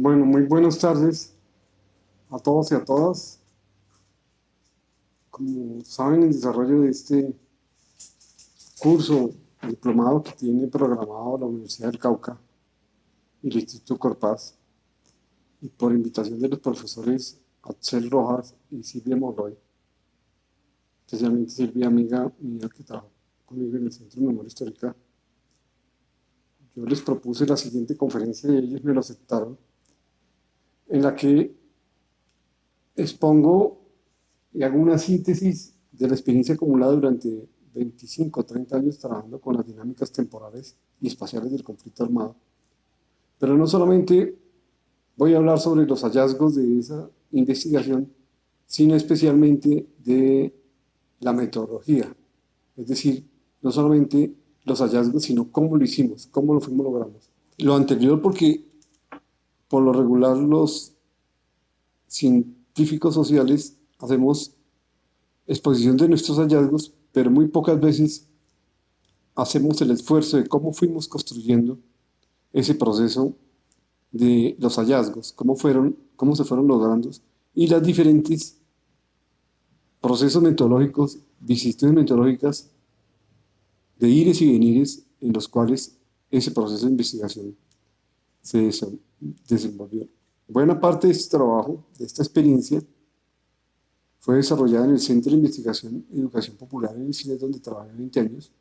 Bueno, muy buenas tardes a todos y a todas. Como saben, el desarrollo de este curso diplomado que tiene programado la Universidad del Cauca y el Instituto Corpaz, y por invitación de los profesores Axel Rojas y Silvia Monroy, especialmente Silvia, amiga mía que trabaja conmigo en el Centro de Memoria Histórica, yo les propuse la siguiente conferencia y ellos me lo aceptaron, en la que expongo y hago una síntesis de la experiencia acumulada durante 25 o 30 años trabajando con las dinámicas temporales y espaciales del conflicto armado. Pero no solamente voy a hablar sobre los hallazgos de esa investigación, sino especialmente de la metodología. Es decir, no solamente los hallazgos, sino cómo lo hicimos, cómo lo fuimos logrando. Lo anterior porque por lo regular los científicos sociales hacemos exposición de nuestros hallazgos, pero muy pocas veces hacemos el esfuerzo de cómo fuimos construyendo ese proceso de los hallazgos, cómo se fueron logrando y las diferentes procesos metodológicos, vicisitudes metodológicas de ires y venires en los cuales ese proceso de investigación se desenvolvió. Buena parte de este trabajo, de esta experiencia, fue desarrollada en el Centro de Investigación y Educación Popular en el CINES, donde trabajé 20 años,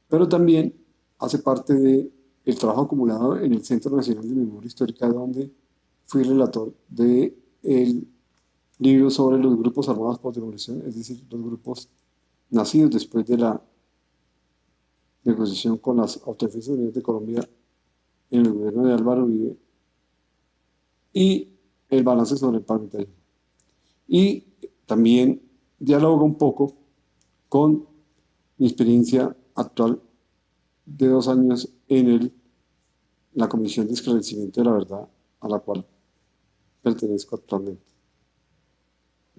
pero también hace parte del trabajo acumulado en el Centro Nacional de Memoria Histórica, donde fui relator del libro sobre los grupos armados por demolición, es decir, los grupos nacidos después de la negociación con las Autodefensas Unidas de Colombia en el gobierno de Álvaro Uribe, y el balance sobre el paramilitarismo. Y también dialoga un poco con mi experiencia actual de 2 años en la Comisión de Esclarecimiento de la Verdad, a la cual pertenezco actualmente.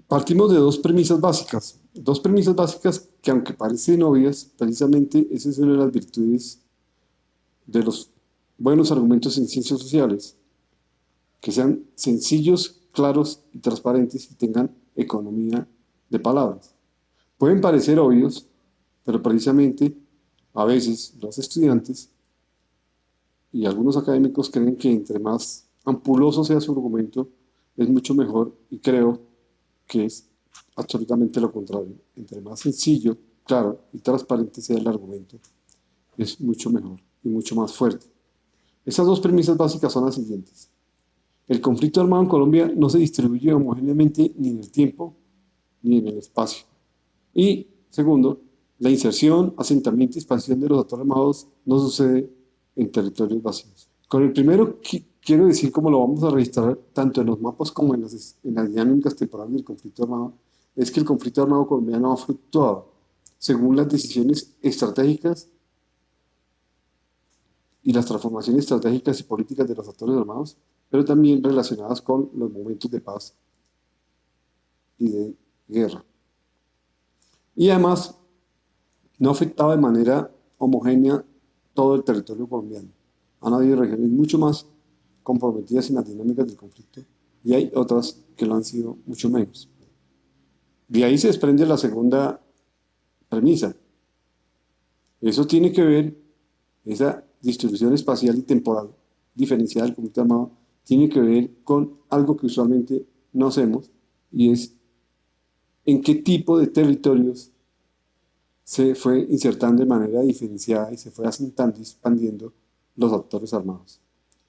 Partimos de dos premisas básicas que, aunque parecen obvias, precisamente esa es una de las virtudes de los buenos argumentos en ciencias sociales, que sean sencillos, claros y transparentes y tengan economía de palabras. Pueden parecer obvios, pero precisamente a veces los estudiantes y algunos académicos creen que entre más ampuloso sea su argumento, es mucho mejor, y creo que es absolutamente lo contrario. Entre más sencillo, claro y transparente sea el argumento, es mucho mejor y mucho más fuerte. Esas dos premisas básicas son las siguientes. El conflicto armado en Colombia no se distribuye homogéneamente ni en el tiempo ni en el espacio. Y segundo, la inserción, asentamiento y expansión de los actores armados no sucede en territorios vacíos. Con el primero quiero decir cómo lo vamos a registrar tanto en los mapas como en las dinámicas temporales del conflicto armado, es que el conflicto armado colombiano ha fluctuado según las decisiones estratégicas y las transformaciones estratégicas y políticas de los actores armados, pero también relacionadas con los momentos de paz y de guerra. Y además, no afectaba de manera homogénea todo el territorio colombiano. Han habido regiones mucho más comprometidas en las dinámicas del conflicto y hay otras que lo han sido mucho menos. De ahí se desprende la segunda premisa. Eso tiene que ver, esa distribución espacial y temporal diferenciada del conflicto armado, tiene que ver con algo que usualmente no hacemos, y es en qué tipo de territorios se fue insertando de manera diferenciada y se fue asentando y expandiendo los actores armados.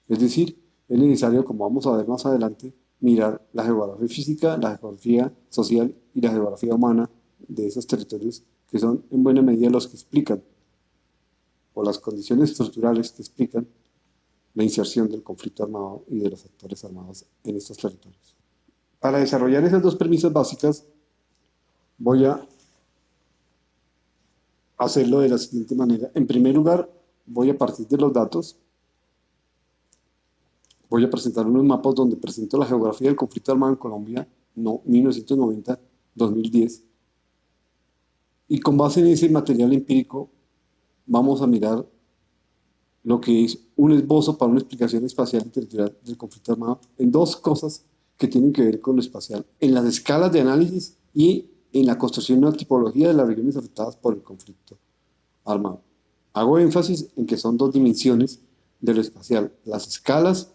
Es decir, es necesario, como vamos a ver más adelante, mirar la geografía física, la geografía social y la geografía humana de esos territorios, que son en buena medida los que explican, o las condiciones estructurales que explican, la inserción del conflicto armado y de los actores armados en estos territorios. Para desarrollar esas dos premisas básicas, voy a hacerlo de la siguiente manera. En primer lugar, voy a partir de los datos. Voy a presentar unos mapas donde presento la geografía del conflicto armado en Colombia, no, 1990-2010. Y con base en ese material empírico, vamos a mirar lo que es un esbozo para una explicación espacial y territorial del conflicto armado en dos cosas que tienen que ver con lo espacial, en las escalas de análisis y en la construcción de una tipología de las regiones afectadas por el conflicto armado. Hago énfasis en que son dos dimensiones de lo espacial, las escalas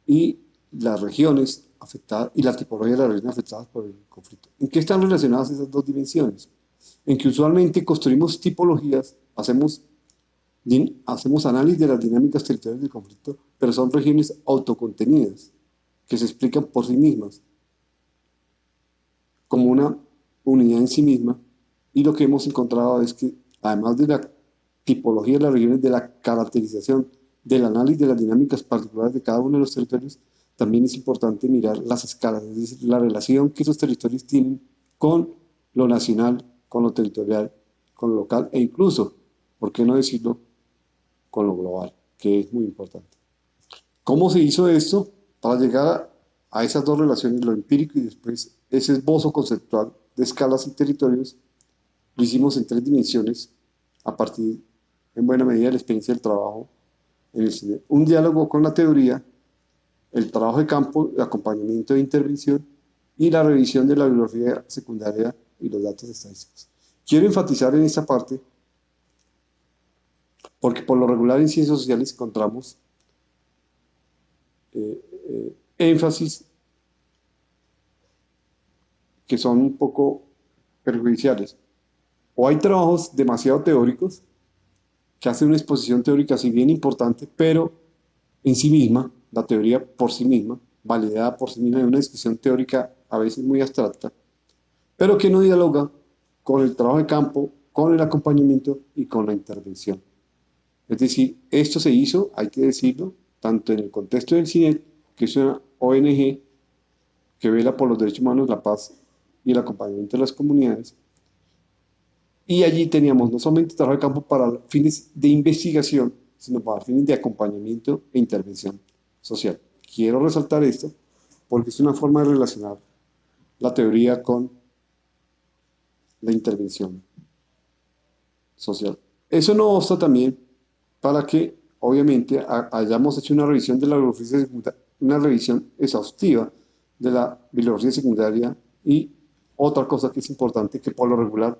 y las regiones afectadas y la tipología de las regiones afectadas por el conflicto. ¿En qué están relacionadas esas dos dimensiones? En que usualmente construimos tipologías, hacemos análisis de las dinámicas territoriales del conflicto, pero son regiones autocontenidas, que se explican por sí mismas, como una unidad en sí misma, y lo que hemos encontrado es que, además de la tipología de las regiones, de la caracterización, del análisis de las dinámicas particulares de cada uno de los territorios, también es importante mirar las escalas, es decir, la relación que esos territorios tienen con lo nacional, con lo territorial, con lo local e incluso, ¿por qué no decirlo?, con lo global, que es muy importante. ¿Cómo se hizo esto? Para llegar a esas dos relaciones, lo empírico y después ese esbozo conceptual de escalas y territorios, lo hicimos en tres dimensiones a partir, en buena medida, de la experiencia del trabajo en el cine. Un diálogo con la teoría, el trabajo de campo, el acompañamiento de intervención y la revisión de la bibliografía secundaria y los datos estadísticos. Quiero enfatizar en esta parte porque por lo regular en ciencias sociales encontramos énfasis que son un poco perjudiciales. O hay trabajos demasiado teóricos que hacen una exposición teórica, si bien importante, pero en sí misma, la teoría por sí misma, validada por sí misma, es una discusión teórica a veces muy abstracta, pero que no dialoga con el trabajo de campo, con el acompañamiento y con la intervención. Es decir, esto se hizo, hay que decirlo, tanto en el contexto del CINET, que es una ONG que vela por los derechos humanos, la paz y el acompañamiento de las comunidades, y allí teníamos no solamente trabajo de campo para fines de investigación, sino para fines de acompañamiento e intervención social. Quiero resaltar esto porque es una forma de relacionar la teoría con la intervención social. Eso no obsta también para que, obviamente, hayamos hecho una revisión de la bibliografía secundaria, una revisión exhaustiva de la bibliografía secundaria y otra cosa que es importante, que por lo regular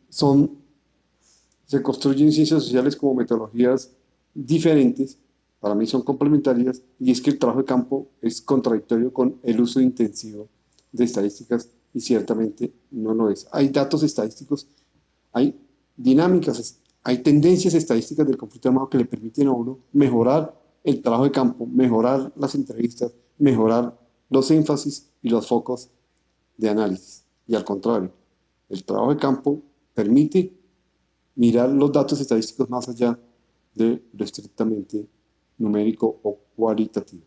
se construyen ciencias sociales como metodologías diferentes, para mí son complementarias, y es que el trabajo de campo es contradictorio con el uso intensivo de estadísticas y ciertamente no lo es. Hay datos estadísticos, hay dinámicas, hay tendencias estadísticas del conflicto armado que le permiten a uno mejorar el trabajo de campo, mejorar las entrevistas, mejorar los énfasis y los focos de análisis. Y al contrario, el trabajo de campo permite mirar los datos estadísticos más allá de lo estrictamente numérico o cualitativo.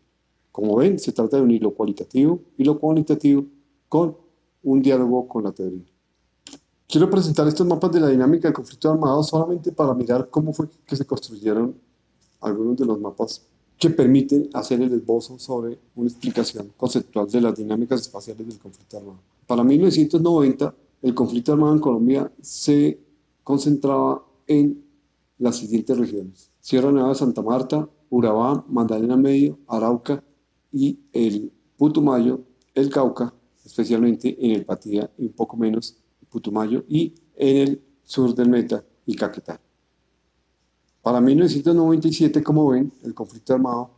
Como ven, se trata de unir lo cualitativo y lo cuantitativo con un diálogo con la teoría. Quiero presentar estos mapas de la dinámica del conflicto armado solamente para mirar cómo fue que se construyeron algunos de los mapas que permiten hacer el esbozo sobre una explicación conceptual de las dinámicas espaciales del conflicto armado. Para 1990, el conflicto armado en Colombia se concentraba en las siguientes regiones: Sierra Nevada de Santa Marta, Urabá, Magdalena Medio, Arauca y el Putumayo, el Cauca, especialmente en el Patía y un poco menos Putumayo, y en el sur del Meta y Caquetá. Para 1997, como ven, el conflicto armado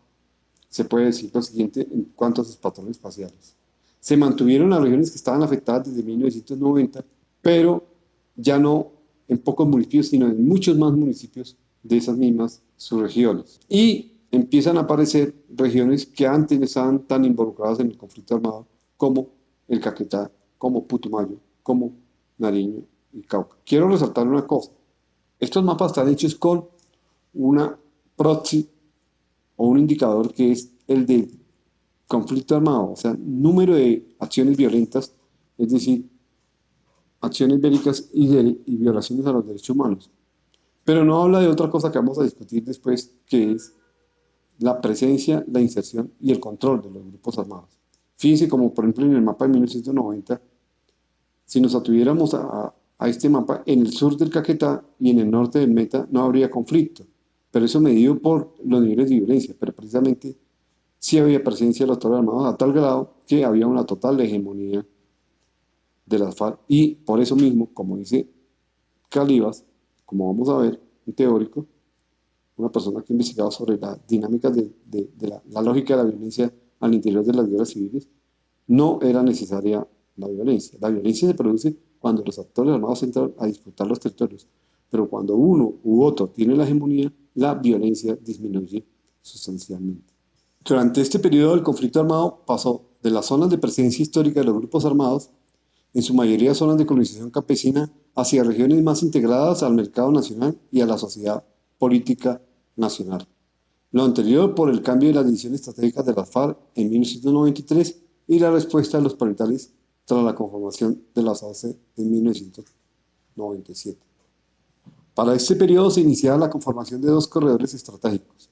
se puede decir lo siguiente en cuanto a sus patrones espaciales. Se mantuvieron las regiones que estaban afectadas desde 1990, pero ya no en pocos municipios, sino en muchos más municipios de esas mismas subregiones. Y empiezan a aparecer regiones que antes no estaban tan involucradas en el conflicto armado, como el Caquetá, como Putumayo, como Nariño y Cauca. Quiero resaltar una cosa: estos mapas están hechos con una proxy o un indicador que es el de conflicto armado, o sea, número de acciones violentas, es decir, acciones bélicas y violaciones a los derechos humanos. Pero no habla de otra cosa que vamos a discutir después, que es la presencia, la inserción y el control de los grupos armados. Fíjense como, por ejemplo, en el mapa de 1990, si nos atuviéramos a este mapa, en el sur del Caquetá y en el norte del Meta no habría conflicto. pero eso medido por los niveles de violencia, pero precisamente sí había presencia de los autores armados a tal grado que había una total hegemonía de las FARC y por eso mismo, como dice Calivas, como vamos a ver, un teórico, una persona que ha investigado sobre las dinámicas de la lógica de la violencia al interior de las guerras civiles, no era necesaria la violencia. La violencia se produce cuando los actores armados entran a disputar los territorios, pero cuando uno u otro tiene la hegemonía, la violencia disminuye sustancialmente. Durante este periodo el conflicto armado pasó de las zonas de presencia histórica de los grupos armados, en su mayoría zonas de colonización campesina, hacia regiones más integradas al mercado nacional y a la sociedad política nacional. Lo anterior por el cambio de las divisiones estratégicas de las FARC en 1993 y la respuesta de los paritales tras la conformación de las AOC en 1997. Para este periodo se iniciaba la conformación de dos corredores estratégicos.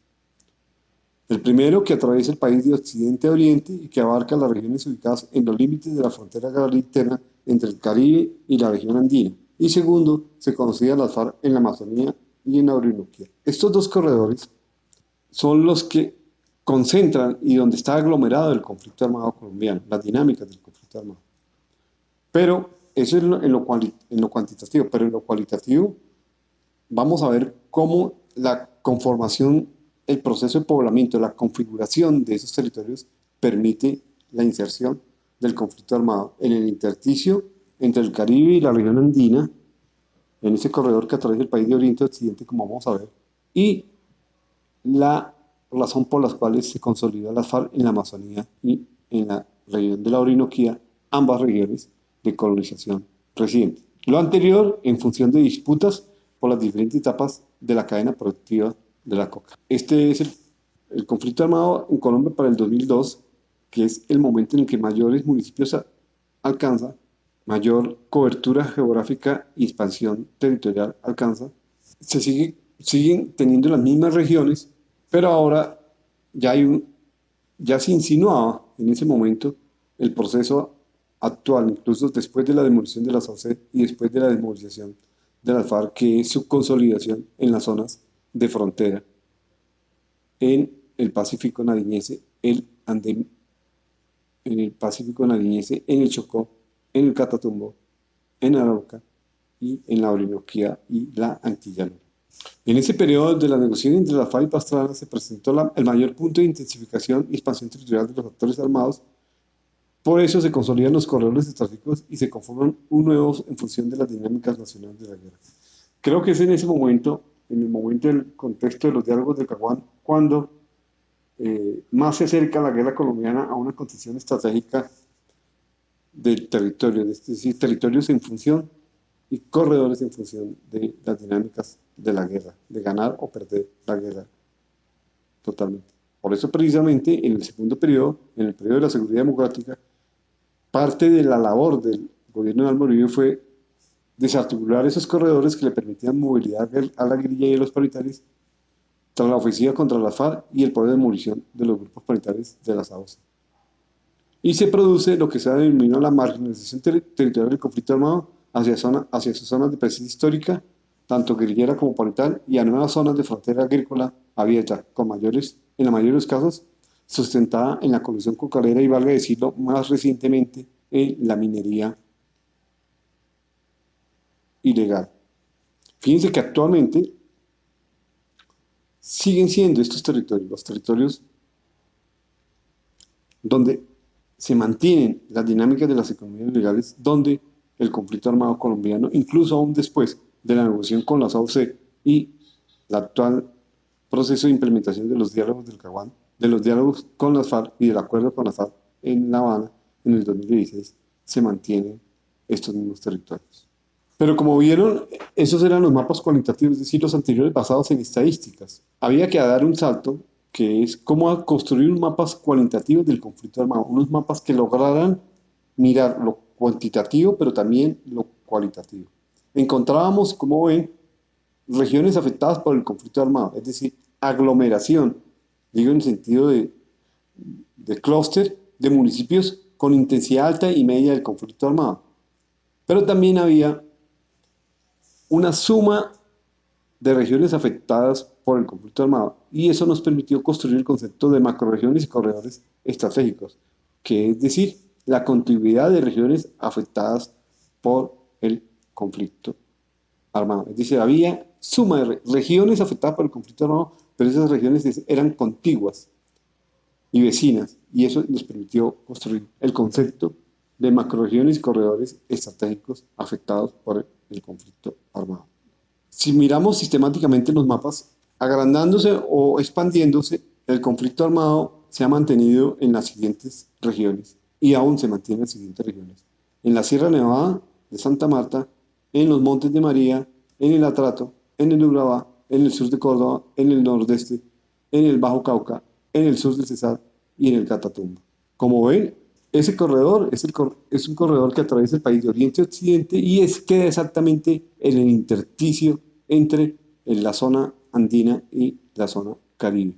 El primero, que atraviesa el país de occidente a oriente y que abarca las regiones ubicadas en los límites de la frontera agraria interna entre el Caribe y la región andina. Y segundo, se conocía las FARC en la Amazonía y en la Orinoquía. Estos dos corredores son los que concentran y donde está aglomerado el conflicto armado colombiano, las dinámicas del conflicto armado. Pero eso es en lo cuantitativo, pero en lo cualitativo vamos a ver cómo la conformación, el proceso de poblamiento, la configuración de esos territorios permite la inserción del conflicto armado en el intersticio entre el Caribe y la región andina, en ese corredor que atraviesa el país de Oriente a Occidente, como vamos a ver, y la razón por las cuales se consolida las FARC en la Amazonía y en la región de la Orinoquía, ambas regiones de colonización reciente. Lo anterior en función de disputas por las diferentes etapas de la cadena productiva de la coca. Este es el conflicto armado en Colombia para el 2002, que es el momento en el que mayores municipios alcanza, mayor cobertura geográfica y expansión territorial alcanza. Siguen teniendo las mismas regiones, pero ahora ya se insinuaba en ese momento el proceso actual, incluso después de la demolición de las AOC y después de la desmovilización de las FARC, que es su consolidación en las zonas de frontera, en el Pacífico Nariñense, el Andén, en el Pacífico Nariñense, en el Chocó, en el Catatumbo, en Arauca y en la Orinoquía y la Antilla. En ese periodo de la negociación entre la FARC y Pastrana se presentó el mayor punto de intensificación y expansión territorial de los actores armados. Por eso se consolidan los corredores estratégicos y se conforman un nuevo en función de las dinámicas nacionales de la guerra. Creo que es en ese momento, en el momento del contexto de los diálogos de Caguán, cuando más se acerca la guerra colombiana a una concepción estratégica del territorio, es decir, territorios en función y corredores en función de las dinámicas de la guerra, de ganar o perder la guerra totalmente. Por eso precisamente en el segundo periodo, en el periodo de la seguridad democrática, parte de la labor del gobierno de Álvaro Uribe fue desarticular esos corredores que le permitían movilidad a la guerrilla y a los paritales tras la ofensiva contra la FARC y el poder de demolición de los grupos paritales de las AOC. Y se produce lo que se ha denominado la marginalización territorial del conflicto armado hacia sus zonas de presencia histórica, tanto guerrillera como parital, y a nuevas zonas de frontera agrícola abierta, en la mayoría de los casos, sustentada en la colusión cocarera y, valga decirlo, más recientemente en la minería ilegal. Fíjense que actualmente siguen siendo estos territorios, los territorios donde se mantienen las dinámicas de las economías legales, donde el conflicto armado colombiano, incluso aún después de la negociación con las AOC y el actual proceso de implementación de los diálogos del Caguán, de los diálogos con las FARC y del acuerdo con las FARC en La Habana en el 2016, se mantienen estos mismos territorios. Pero como vieron, esos eran los mapas cualitativos, es decir, los anteriores basados en estadísticas. Había que dar un salto, que es cómo construir unos mapas cualitativos del conflicto armado, unos mapas que lograran mirar lo cuantitativo, pero también lo cualitativo. Encontrábamos, como ven, regiones afectadas por el conflicto armado, es decir, aglomeración, digo en el sentido de clúster de municipios con intensidad alta y media del conflicto armado. Pero también había una suma de regiones afectadas por el conflicto armado. Y eso nos permitió construir el concepto de macroregiones y corredores estratégicos, que es decir, la continuidad de regiones afectadas por el conflicto armado. Es decir, había suma de regiones afectadas por el conflicto armado, pero esas regiones eran contiguas y vecinas, y eso nos permitió construir el concepto de macroregiones y corredores estratégicos afectados por el conflicto armado. Si miramos sistemáticamente los mapas, agrandándose o expandiéndose, el conflicto armado se ha mantenido en las siguientes regiones y aún se mantiene en las siguientes regiones. En la Sierra Nevada de Santa Marta, en los Montes de María, en el Atrato, en el Urabá, en el sur de Córdoba, en el nordeste, en el Bajo Cauca, en el sur del Cesar y en el Catatumbo. Como ven, ese corredor es un corredor que atraviesa el país de oriente a occidente y queda exactamente en el intersticio entre la zona andina y la zona caribe.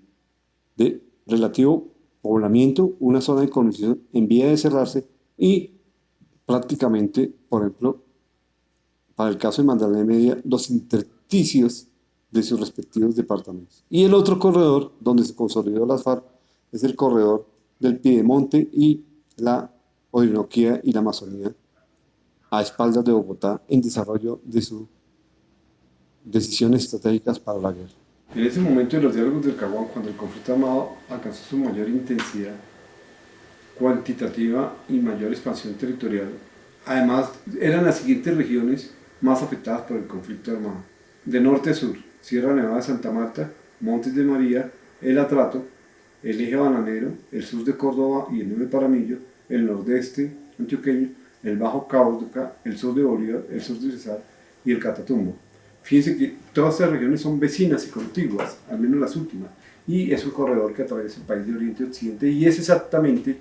De relativo poblamiento, una zona de colonización en vía de cerrarse y prácticamente, por ejemplo, para el caso de Magdalena Media, los intersticios de sus respectivos departamentos. Y el otro corredor donde se consolidó las FARC es el corredor del Piedemonte y la Orinoquía y la Amazonía a espaldas de Bogotá en desarrollo de sus decisiones estratégicas para la guerra. En ese momento de los diálogos del Caguán, cuando el conflicto armado alcanzó su mayor intensidad cuantitativa y mayor expansión territorial, además eran las siguientes regiones más afectadas por el conflicto armado. De norte a sur, Sierra Nevada de Santa Marta, Montes de María, el Atrato, el eje bananero, el sur de Córdoba y el Nuevo Paramillo, el nordeste antioqueño, el Bajo Cauca, el sur de Bolívar, el sur de Cesar y el Catatumbo. Fíjense que todas estas regiones son vecinas y contiguas, al menos las últimas, y es un corredor que atraviesa el país de oriente a occidente y es exactamente,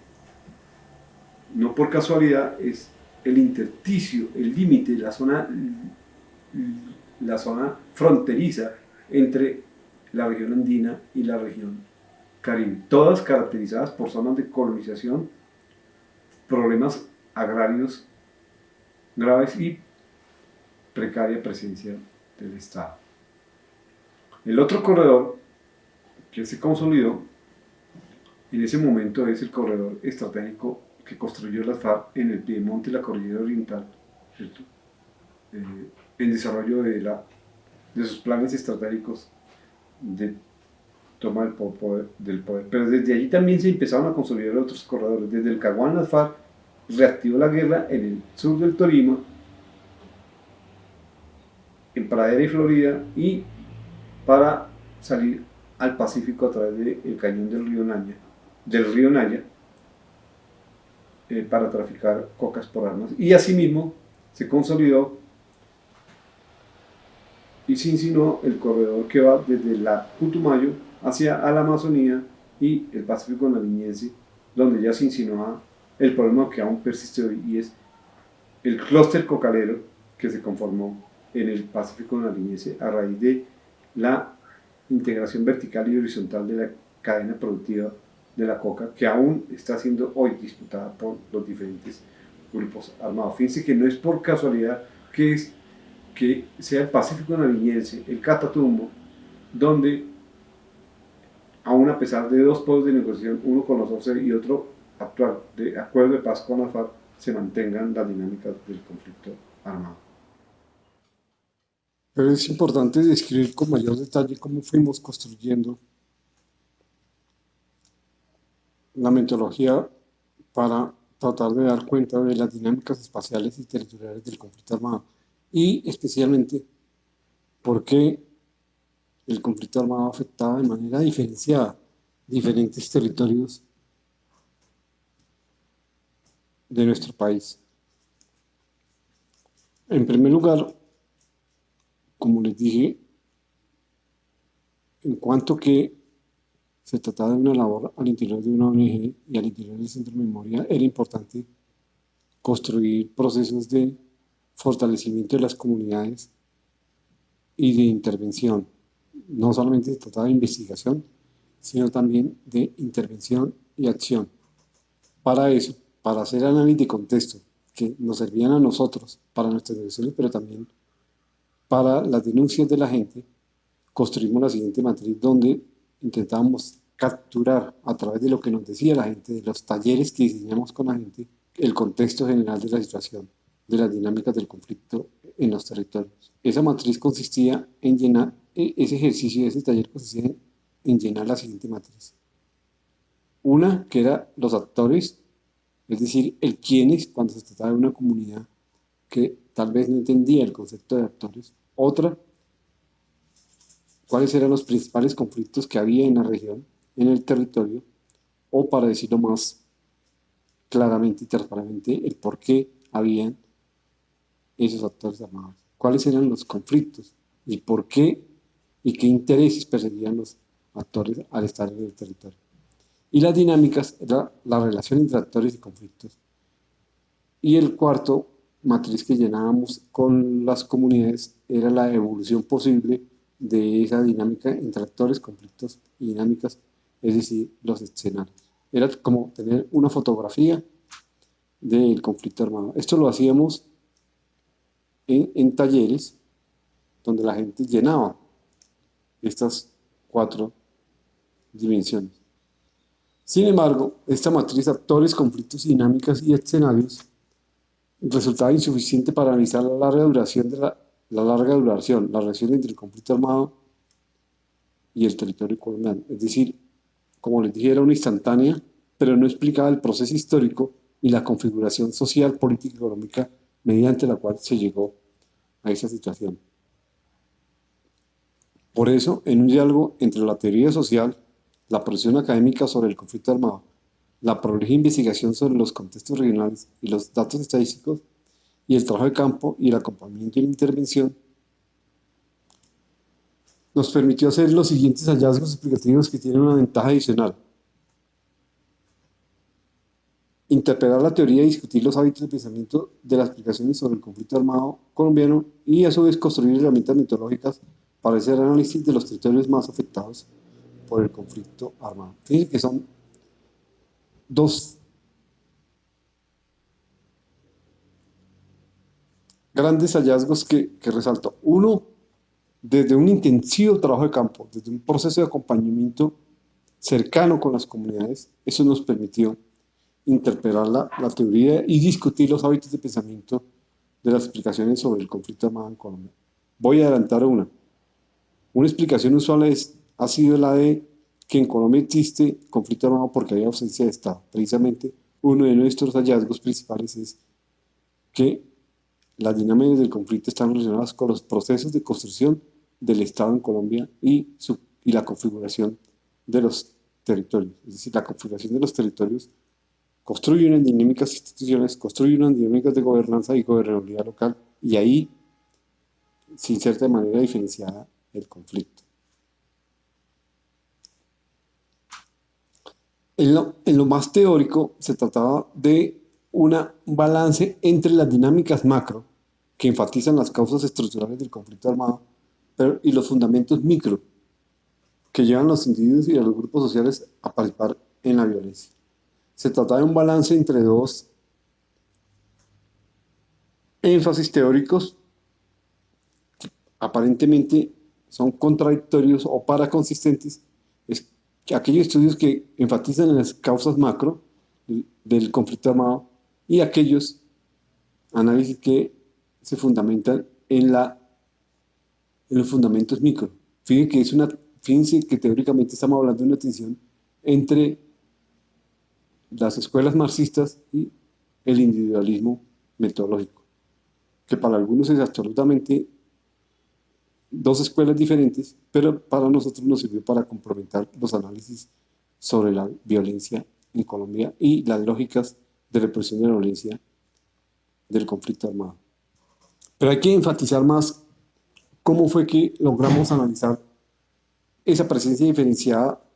no por casualidad, es el intersticio, el límite, la zona fronteriza entre la región andina y la región caribe, todas caracterizadas por zonas de colonización, problemas agrarios graves y precaria presencia del Estado. El otro corredor que se consolidó en ese momento es el corredor estratégico que construyó las FARC en el Piedemonte y la Cordillera Oriental, ¿cierto? En desarrollo de sus planes estratégicos de toma del poder. Pero desde allí también se empezaron a consolidar otros corredores. Desde el Caguán, las FARC reactivó la guerra en el sur del Tolima, en Pradera y Florida, y para salir al Pacífico a través del cañón del río Naya, para traficar cocas por armas. Y asimismo se consolidó y se insinuó el corredor que va desde la Putumayo hacia la Amazonía y el Pacífico nariñense, donde ya se insinuaba el problema que aún persiste hoy, y es el clúster cocalero que se conformó en el Pacífico nariñense a raíz de la integración vertical y horizontal de la cadena productiva de la coca, que aún está siendo hoy disputada por los diferentes grupos armados. Fíjense que no es por casualidad que sea el Pacífico nariñense, el Catatumbo, donde aún a pesar de dos polos de negociación, uno con los OCE y otro actual de acuerdo de paz con la FARC, se mantengan las dinámicas del conflicto armado. Pero es importante describir con mayor detalle cómo fuimos construyendo la metodología para tratar de dar cuenta de las dinámicas espaciales y territoriales del conflicto armado, y especialmente por qué el conflicto armado afectaba de manera diferenciada diferentes territorios de nuestro país. En primer lugar, como les dije, en cuanto que se trataba de una labor al interior de una ONG y al interior del Centro de Memoria, era importante construir procesos de fortalecimiento de las comunidades y de intervención. No solamente se trataba de investigación, sino también de intervención y acción. Para eso, para hacer análisis de contexto, que nos servían a nosotros para nuestras decisiones, pero también para las denuncias de la gente, construimos la siguiente matriz donde intentábamos capturar a través de lo que nos decía la gente, de los talleres que diseñamos con la gente, el contexto general de la situación, de las dinámicas del conflicto en los territorios. Esa matriz consistía en llenar, ese ejercicio, ese taller consistía en llenar la siguiente matriz. Una, que era los actores, es decir, el quiénes, cuando se trataba de una comunidad que tal vez no entendía el concepto de actores. Otra, cuáles eran los principales conflictos que había en la región, en el territorio, o para decirlo más claramente y transparentemente, el por qué habían esos actores armados. Cuáles eran los conflictos y por qué y qué intereses perseguían los actores al estar en el territorio. Y las dinámicas era la relación entre actores y conflictos. Y el cuarto matriz que llenábamos con las comunidades era la evolución posible de esa dinámica entre actores, conflictos y dinámicas, es decir, los escenarios. Era como tener una fotografía del conflicto armado. Esto lo hacíamos en talleres donde la gente llenaba estas cuatro dimensiones. Sin embargo, esta matriz actores, conflictos, dinámicas y escenarios resultaba insuficiente para analizar la larga duración, la relación entre el conflicto armado y el territorio colombiano. Es decir, como les dije, era una instantánea, pero no explicaba el proceso histórico y la configuración social, política y económica mediante la cual se llegó a esa situación. Por eso, en un diálogo entre la teoría social, la producción académica sobre el conflicto armado, la prolija investigación sobre los contextos regionales y los datos estadísticos, y el trabajo de campo y el acompañamiento y la intervención, nos permitió hacer los siguientes hallazgos explicativos que tienen una ventaja adicional. Interpretar la teoría y discutir los hábitos de pensamiento de las explicaciones sobre el conflicto armado colombiano y a su vez construir herramientas metodológicas para hacer análisis de los territorios más afectados por el conflicto armado. Fíjense que son dos grandes hallazgos que resalto. Uno, desde un intensivo trabajo de campo, desde un proceso de acompañamiento cercano con las comunidades, eso nos permitió interpretar la teoría y discutir los hábitos de pensamiento de las explicaciones sobre el conflicto armado en Colombia. Voy a adelantar una. Una explicación usual ha sido la de que en Colombia existe conflicto armado porque hay ausencia de Estado. Precisamente uno de nuestros hallazgos principales es que las dinámicas del conflicto están relacionadas con los procesos de construcción del Estado en Colombia y la configuración de los territorios. Es decir, la configuración de los territorios construye unas dinámicas institucionales, construye unas dinámicas de gobernanza y gobernabilidad local, y ahí se inserta de manera diferenciada el conflicto. En lo más teórico, se trataba de un balance entre las dinámicas macro, que enfatizan las causas estructurales del conflicto armado, y los fundamentos micro, que llevan a los individuos y a los grupos sociales a participar en la violencia. Se trata de un balance entre dos énfasis teóricos que aparentemente son contradictorios o paraconsistentes. Es que aquellos estudios que enfatizan en las causas macro del conflicto armado y aquellos análisis que se fundamentan en los fundamentos micro. Fíjense que teóricamente estamos hablando de una tensión entre las escuelas marxistas y el individualismo metodológico, que para algunos es absolutamente dos escuelas diferentes, pero para nosotros nos sirvió para complementar los análisis sobre la violencia en Colombia y las lógicas de represión de la violencia del conflicto armado. Pero hay que enfatizar más cómo fue que logramos analizar esa presencia diferenciada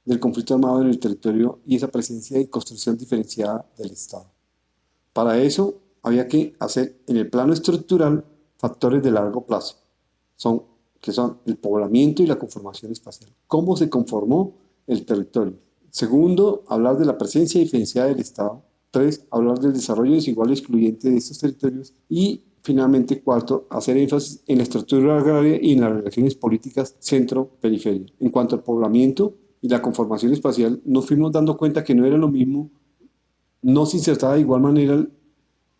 del conflicto armado en el territorio y esa presencia y construcción diferenciada del Estado. Para eso había que hacer en el plano estructural factores de largo plazo, que son el poblamiento y la conformación espacial. ¿Cómo se conformó el territorio? Segundo, hablar de la presencia diferenciada del Estado. Tres, hablar del desarrollo desigual y excluyente de estos territorios. Y finalmente, cuarto, hacer énfasis en la estructura agraria y en las relaciones políticas centro-periferia. En cuanto al poblamiento y la conformación espacial, nos fuimos dando cuenta que no era lo mismo, no se insertaba de igual manera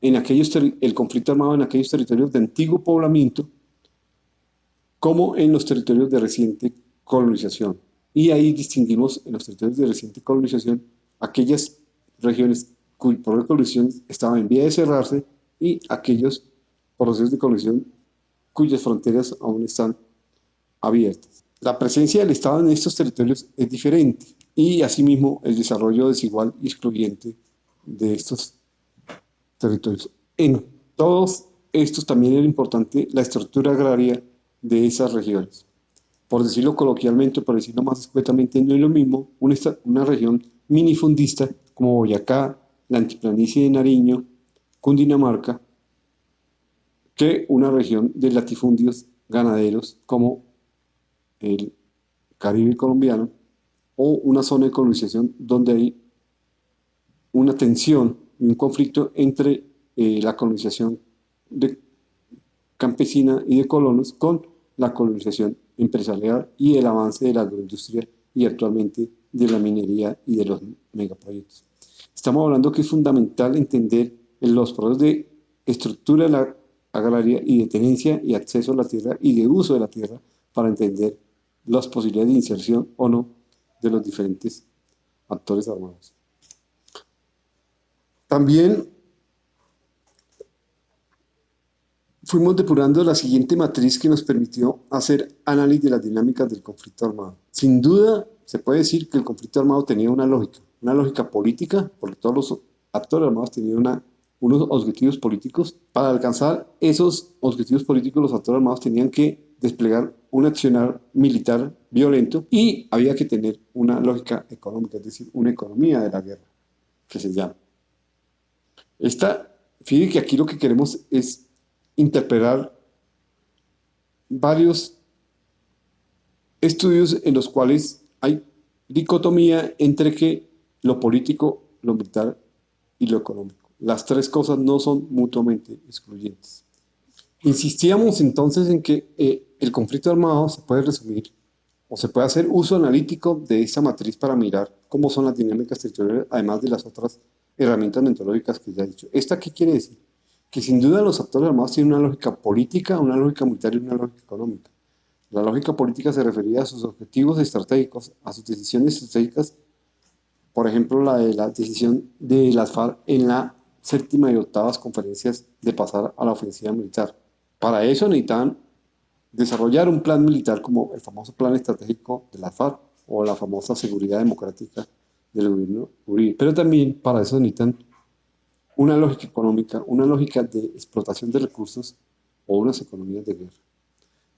el conflicto armado en aquellos territorios de antiguo poblamiento como en los territorios de reciente colonización. Y ahí distinguimos en los territorios de reciente colonización aquellas regiones cuyo proceso de colonización estaba en vía de cerrarse y aquellos procesos de colonización cuyas fronteras aún están abiertas. La presencia del Estado en estos territorios es diferente y asimismo el desarrollo desigual y excluyente de estos territorios. En todos estos también era importante la estructura agraria de esas regiones. Por decirlo coloquialmente, por decirlo más escuetamente, no es lo mismo una región minifundista como Boyacá, la Altiplanicie de Nariño, Cundinamarca, que una región de latifundios ganaderos como el Caribe colombiano o una zona de colonización donde hay una tensión y un conflicto entre la colonización de campesina y de colonos con la colonización empresarial y el avance de la agroindustria y actualmente de la minería y de los megaproyectos. Estamos hablando que es fundamental entender en los procesos de estructura agraria y de tenencia y acceso a la tierra y de uso de la tierra para entender las posibilidades de inserción o no de los diferentes actores armados. También fuimos depurando la siguiente matriz que nos permitió hacer análisis de las dinámicas del conflicto armado. Sin duda, se puede decir que el conflicto armado tenía una lógica política, porque todos los actores armados tenían unos objetivos políticos. Para alcanzar esos objetivos políticos, los actores armados tenían que desplegar un accionar militar violento y había que tener una lógica económica, es decir, una economía de la guerra, que se llama. Fíjate que aquí lo que queremos es interpretar varios estudios en los cuales hay dicotomía entre que lo político, lo militar y lo económico. Las tres cosas no son mutuamente excluyentes. Insistíamos entonces en que el conflicto armado se puede resumir o se puede hacer uso analítico de esta matriz para mirar cómo son las dinámicas territoriales, además de las otras herramientas metodológicas que ya he dicho. ¿Esta qué quiere decir? Que sin duda los actores armados tienen una lógica política, una lógica militar y una lógica económica. La lógica política se refería a sus objetivos estratégicos, a sus decisiones estratégicas, por ejemplo, la decisión de las FARC en la séptima y octavas conferencias de pasar a la ofensiva militar. Para eso necesitaban desarrollar un plan militar como el famoso plan estratégico de la FARC o la famosa seguridad democrática del gobierno Uribe. Pero también para eso necesitan una lógica económica, una lógica de explotación de recursos o unas economías de guerra.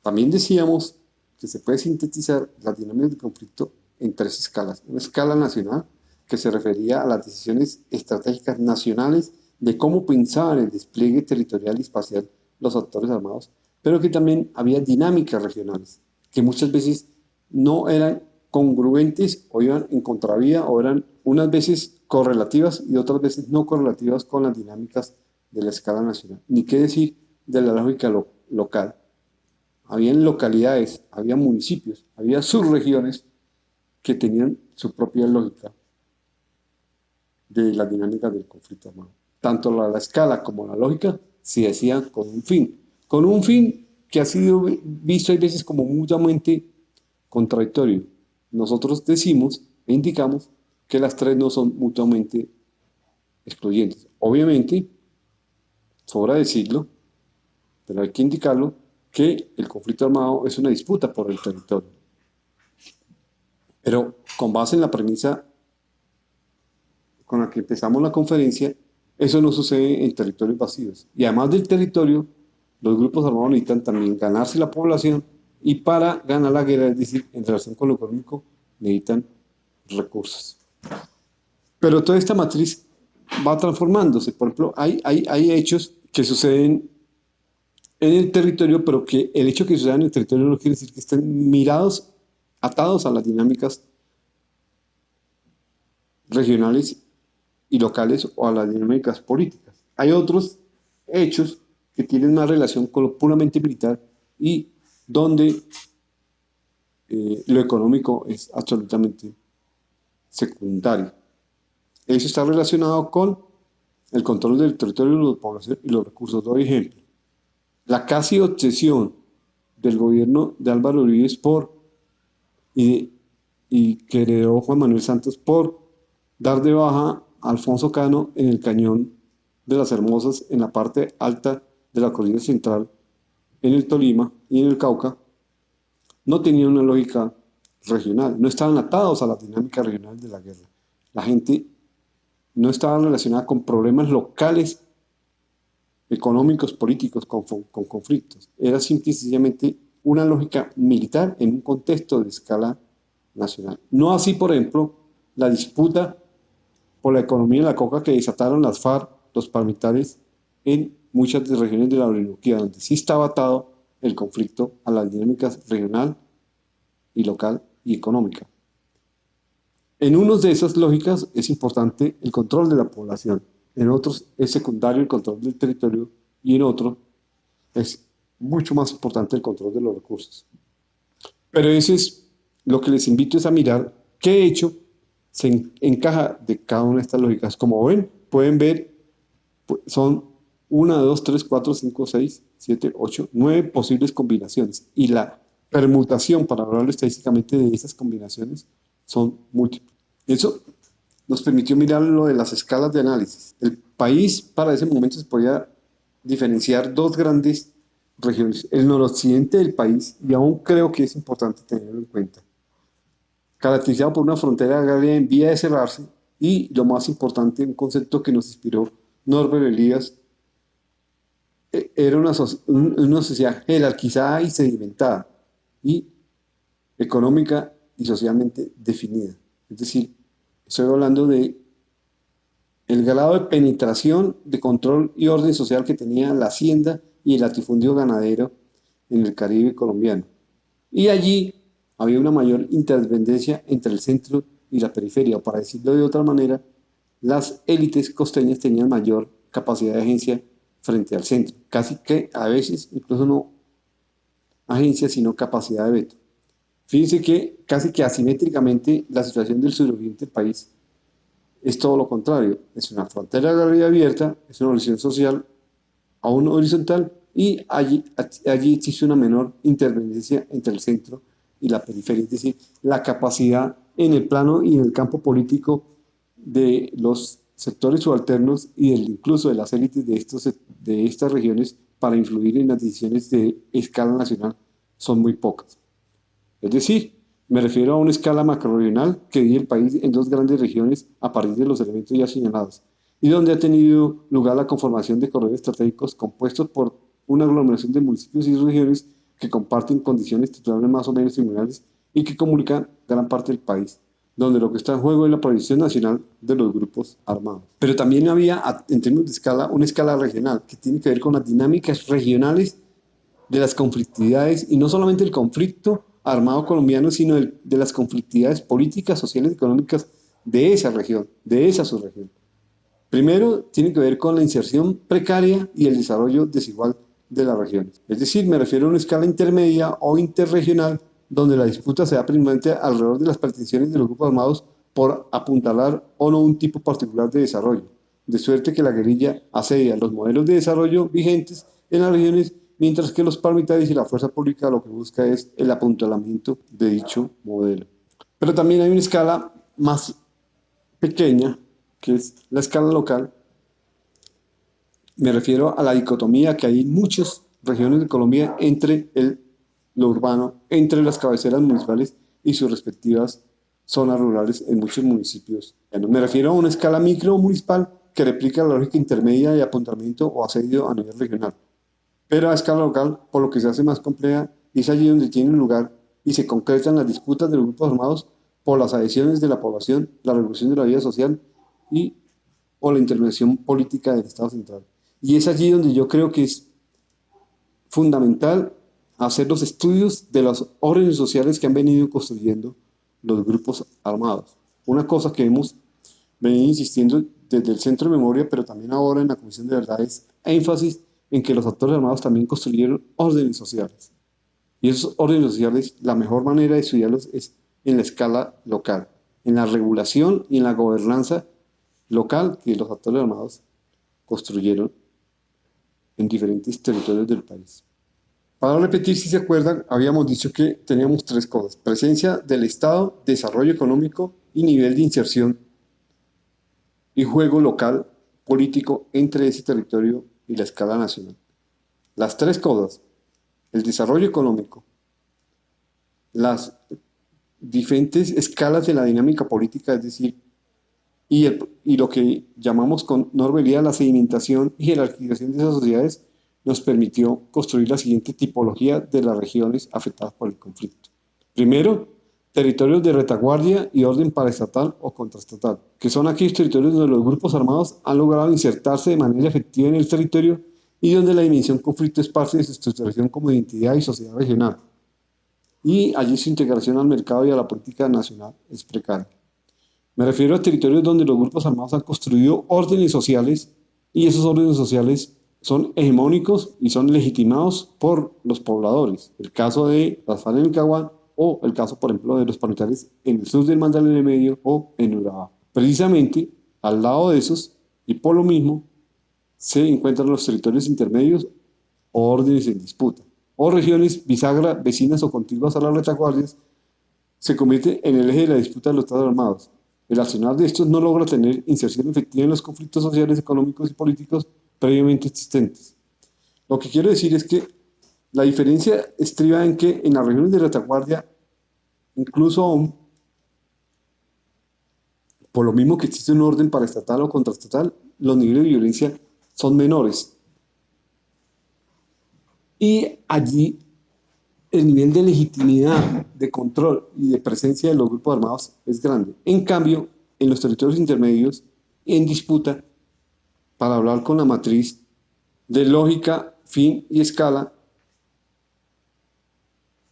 También decíamos que se puede sintetizar las dinámicas de conflicto en tres escalas. Una escala nacional, que se refería a las decisiones estratégicas nacionales de cómo pensaban el despliegue territorial y espacial los actores armados, pero que también había dinámicas regionales, que muchas veces no eran congruentes o iban en contravía o eran unas veces correlativas y otras veces no correlativas con las dinámicas de la escala nacional. Ni qué decir de la lógica local. Habían localidades, había municipios, había subregiones que tenían su propia lógica de la dinámica del conflicto armado. Tanto la escala como la lógica se hacían con un fin que ha sido visto a veces como mutuamente contradictorio. Nosotros decimos e indicamos que las tres no son mutuamente excluyentes. Obviamente, sobra decirlo, pero hay que indicarlo, que el conflicto armado es una disputa por el territorio. Pero con base en la premisa con la que empezamos la conferencia, eso no sucede en territorios vacíos. Y además del territorio, los grupos armados necesitan también ganarse la población y para ganar la guerra, es decir, en relación con lo económico, necesitan recursos. Pero toda esta matriz va transformándose. Por ejemplo, hay hechos que suceden en el territorio, pero que el hecho que suceda en el territorio no quiere decir que estén mirados, atados a las dinámicas regionales y locales o a las dinámicas políticas. Hay otros hechos que tienen más relación con lo puramente militar y donde lo económico es absolutamente secundario. Eso está relacionado con el control del territorio de la población y los recursos. Doy ejemplo. La casi obsesión del gobierno de Álvaro Uribe y, y que heredó Juan Manuel Santos por dar de baja a Alfonso Cano en el cañón de las Hermosas en la parte alta de la cordillera central en el Tolima y en el Cauca, no tenían una lógica regional, no estaban atados a la dinámica regional de la guerra. La gente no estaba relacionada con problemas locales, económicos, políticos, con conflictos. Era simple y sencillamente una lógica militar en un contexto de escala nacional. No así, por ejemplo, la disputa por la economía de la coca que desataron las FARC, los paramilitares, en muchas de regiones de la Orinoquía, donde sí estaba atado el conflicto a las dinámicas regional y local y económica. En unos de esas lógicas es importante el control de la población, en otros es secundario el control del territorio y en otros es mucho más importante el control de los recursos. Pero eso es lo que les invito es a mirar qué hecho se encaja de cada una de estas lógicas. Como ven, pueden ver, son 1, 2, 3, 4, 5, 6, 7, 8, 9 posibles combinaciones. Y la permutación, para hablar estadísticamente de esas combinaciones, son múltiples. Eso nos permitió mirar lo de las escalas de análisis. El país para ese momento se podía diferenciar dos grandes regiones, el noroccidente del país, y aún creo que es importante tenerlo en cuenta, caracterizado por una frontera agraria en vía de cerrarse y, lo más importante, un concepto que nos inspiró Norbert Elias, era una sociedad jerarquizada y sedimentada y económica y socialmente definida. Es decir, estoy hablando de el grado de penetración, de control y orden social que tenía la hacienda y el latifundio ganadero en el Caribe colombiano. Y allí había una mayor interdependencia entre el centro y la periferia, o para decirlo de otra manera, las élites costeñas tenían mayor capacidad de agencia frente al centro, casi que a veces incluso no agencia, sino capacidad de veto. Fíjense que casi que asimétricamente la situación del suroriente del país es todo lo contrario, es una frontera agraria abierta, es una organización social aún horizontal y allí existe una menor interdependencia entre el centro y la periferia, es decir, la capacidad en el plano y en el campo político de los sectores subalternos y incluso de las élites de estas regiones para influir en las decisiones de escala nacional son muy pocas. Es decir, me refiero a una escala macrorregional que divide el país en dos grandes regiones a partir de los elementos ya señalados, y donde ha tenido lugar la conformación de corredores estratégicos compuestos por una aglomeración de municipios y regiones que comparten condiciones estructurales más o menos similares y que comunican gran parte del país, donde lo que está en juego es la proyección nacional de los grupos armados. Pero también había, en términos de escala, una escala regional que tiene que ver con las dinámicas regionales de las conflictividades, y no solamente el conflicto armado colombiano, sino de las conflictividades políticas, sociales y económicas de esa región, de esa subregión. Primero, tiene que ver con la inserción precaria y el desarrollo desigual de las regiones. Es decir, me refiero a una escala intermedia o interregional donde la disputa se da principalmente alrededor de las pretensiones de los grupos armados por apuntalar o no un tipo particular de desarrollo, de suerte que la guerrilla asedia los modelos de desarrollo vigentes en las regiones, mientras que los paramilitares y la fuerza pública lo que busca es el apuntalamiento de dicho modelo. Pero también hay una escala más pequeña, que es la escala local. Me refiero a la dicotomía que hay en muchas regiones de Colombia entre lo urbano, entre las cabeceras municipales y sus respectivas zonas rurales en muchos municipios. Me refiero a una escala micro municipal que replica la lógica intermedia de apuntamiento o asedio a nivel regional. Pero a escala local, por lo que se hace más compleja, es allí donde tienen lugar y se concretan las disputas de los grupos armados por las adhesiones de la población, la revolución de la vida social y o la intervención política del Estado central. Y es allí donde yo creo que es fundamental hacer los estudios de las órdenes sociales que han venido construyendo los grupos armados. Una cosa que hemos venido insistiendo desde el Centro de Memoria, pero también ahora en la Comisión de Verdad, es énfasis en que los actores armados también construyeron órdenes sociales. Y esos órdenes sociales, la mejor manera de estudiarlos es en la escala local, en la regulación y en la gobernanza local que los actores armados construyeron en diferentes territorios del país. Para repetir, si se acuerdan, habíamos dicho que teníamos tres cosas: presencia del Estado, desarrollo económico y nivel de inserción y juego local político entre ese territorio y la escala nacional. Las tres cosas: el desarrollo económico, las diferentes escalas de la dinámica política, es decir, y lo que llamamos con normalidad la sedimentación y jerarquización de esas sociedades, nos permitió construir la siguiente tipología de las regiones afectadas por el conflicto. Primero, territorios de retaguardia y orden paraestatal o contraestatal, que son aquellos territorios donde los grupos armados han logrado insertarse de manera efectiva en el territorio y donde la dimensión conflicto es parte de su estructuración como identidad y sociedad regional. Y allí su integración al mercado y a la política nacional es precaria. Me refiero a territorios donde los grupos armados han construido órdenes sociales y esos órdenes sociales son hegemónicos y son legitimados por los pobladores. El caso de las FARC en el Caguán o el caso, por ejemplo, de los paramilitares en el sur del Magdalena Medio o en Urabá. Precisamente al lado de esos y por lo mismo se encuentran los territorios intermedios o órdenes en disputa o regiones bisagra, vecinas o contiguas a las retaguardias se convierte en el eje de la disputa de los Estados armados. El accionar de estos no logra tener inserción efectiva en los conflictos sociales, económicos y políticos previamente existentes. Lo que quiero decir es que la diferencia estriba en que en las regiones de retaguardia, incluso aún, por lo mismo que existe un orden paraestatal o contraestatal, los niveles de violencia son menores. Y allí el nivel de legitimidad, de control y de presencia de los grupos armados es grande. En cambio, en los territorios intermedios, en disputa, para hablar con la matriz de lógica, fin y escala,